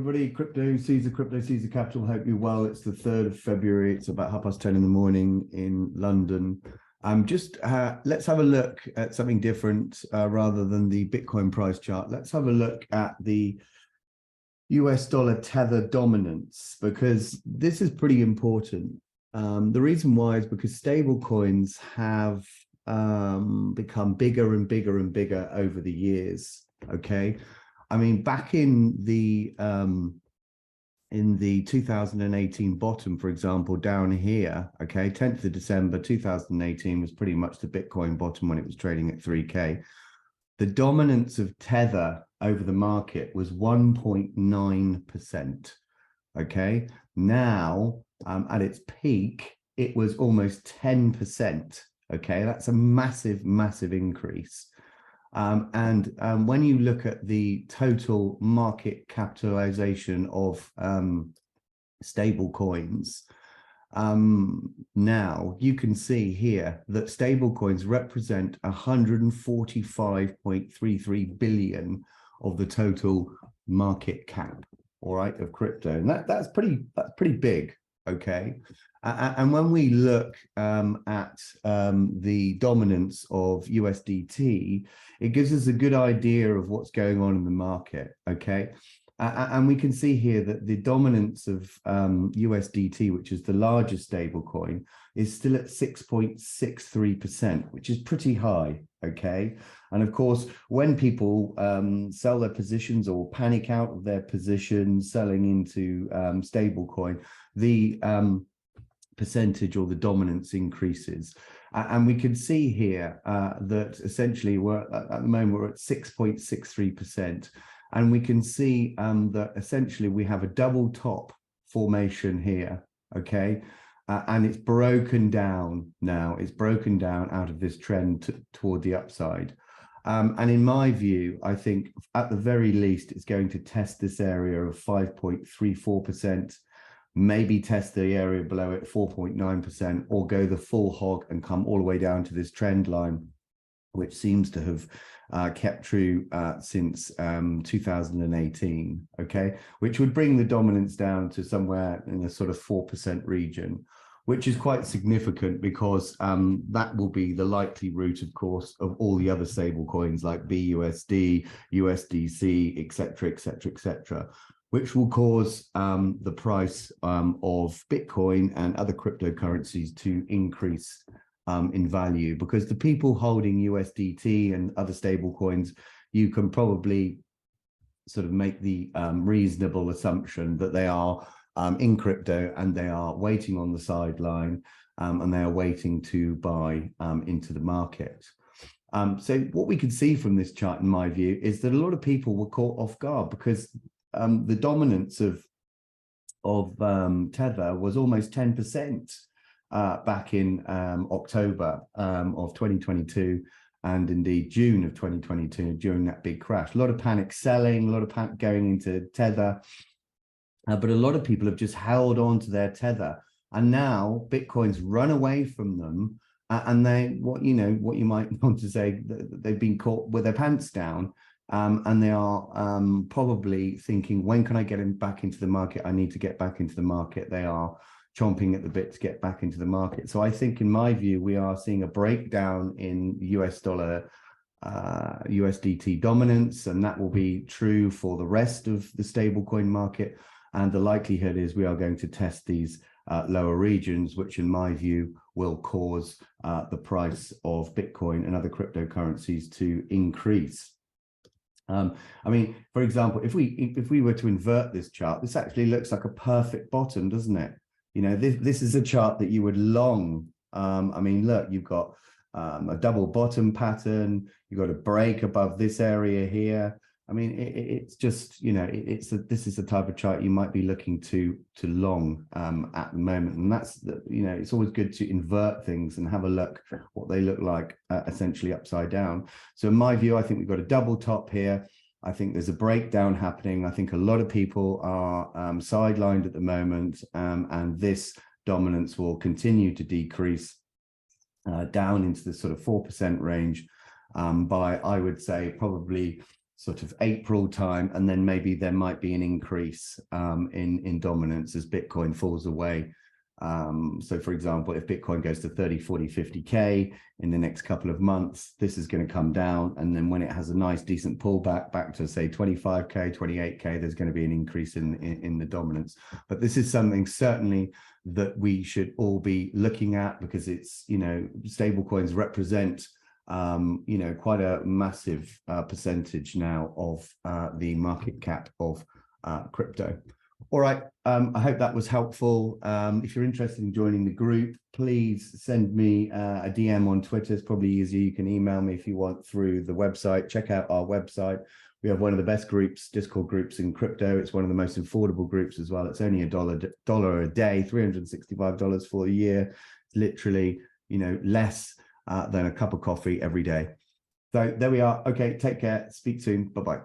everybody. Crypto Caesar Capital. Hope you're well. It's the 3rd of February. It's about 10:30 in the morning in London. Let's have a look at something different rather than the Bitcoin price chart. Let's have a look at the US dollar tether dominance, because this is pretty important. The reason why is because stable coins have become bigger and bigger and bigger over the years. Okay. I mean, back in the 2018 bottom, for example, down here, okay, 10th of December 2018 was pretty much the Bitcoin bottom when it was trading at 3K. The dominance of tether over the market was 1.9%. Okay, now at its peak, it was almost 10%. Okay, that's a massive, massive increase. When you look at the total market capitalization of stable coins, now you can see here that stable coins represent 145.33 billion of the total market cap, all right, of crypto, and that's pretty big. Okay, and when we look at the dominance of USDT, it gives us a good idea of what's going on in the market. Okay, and we can see here that the dominance of USDT, which is the largest stable coin, is still at 6.63%, which is pretty high. Okay, and of course, when people sell their positions or panic out of their positions selling into stablecoin, the percentage or the dominance increases. And we can see here that essentially at the moment we're at 6.63%. And we can see that essentially we have a double top formation here. Okay. And it's broken down now. It's broken down out of this trend toward the upside. And in my view, I think at the very least, it's going to test this area of 5.34%, maybe test the area below it, 4.9%, or go the full hog and come all the way down to this trend line, which seems to have kept true since 2018, okay, which would bring the dominance down to somewhere in a sort of 4% region, which is quite significant because that will be the likely route, of course, of all the other stable coins like BUSD, USDC, etc., etc., etc., which will cause the price of Bitcoin and other cryptocurrencies to increase in value, because the people holding USDT and other stable coins, you can probably sort of make the reasonable assumption that they are in crypto and they are waiting on the sideline and they are waiting to buy into the market. So what we can see from this chart, in my view, is that a lot of people were caught off guard because the dominance of Tether was almost 10%. Back in October of 2022 and indeed June of 2022 during that big crash. A lot of panic selling, a lot of panic going into Tether, but a lot of people have just held on to their Tether, and now Bitcoin's run away from them, and what you might want to say, they've been caught with their pants down, and they are probably thinking, when can I get back into the market? I need to get back into the market. They are chomping at the bit to get back into the market. So I think, in my view, we are seeing a breakdown in US dollar USDT dominance, and that will be true for the rest of the stablecoin market. And the likelihood is we are going to test these lower regions, which in my view will cause the price of Bitcoin and other cryptocurrencies to increase. I mean, for example, if we were to invert this chart, this actually looks like a perfect bottom, doesn't it? You know, this is a chart that you would long. I mean, look, you've got a double bottom pattern. You've got a break above this area here. I mean, it's just, you know, this is the type of chart you might be looking to long at the moment. And that's, you know, it's always good to invert things and have a look what they look like essentially upside down. So in my view, I think we've got a double top here. I think there's a breakdown happening. I think a lot of people are sidelined at the moment, and this dominance will continue to decrease down into the sort of 4% range by, I would say, probably sort of April time, and then maybe there might be an increase in dominance as Bitcoin falls away. So for example, if Bitcoin goes to 30, 40, 50K in the next couple of months, this is going to come down. And then when it has a nice, decent pullback back to say 25K, 28K, there's going to be an increase in the dominance. But this is something certainly that we should all be looking at, because it's, you know, stable coins represent, you know, quite a massive percentage now of the market cap of crypto. All right, I hope that was helpful. If you're interested in joining the group, please send me a DM on Twitter. It's probably easier. You can email me if you want through the website. Check out our website. We have one of the best groups, Discord groups in crypto. It's one of the most affordable groups as well. It's only $1 a day, $365 for a year. It's literally, you know, less than a cup of coffee every day. So there we are. Okay, take care. Speak soon. Bye-bye.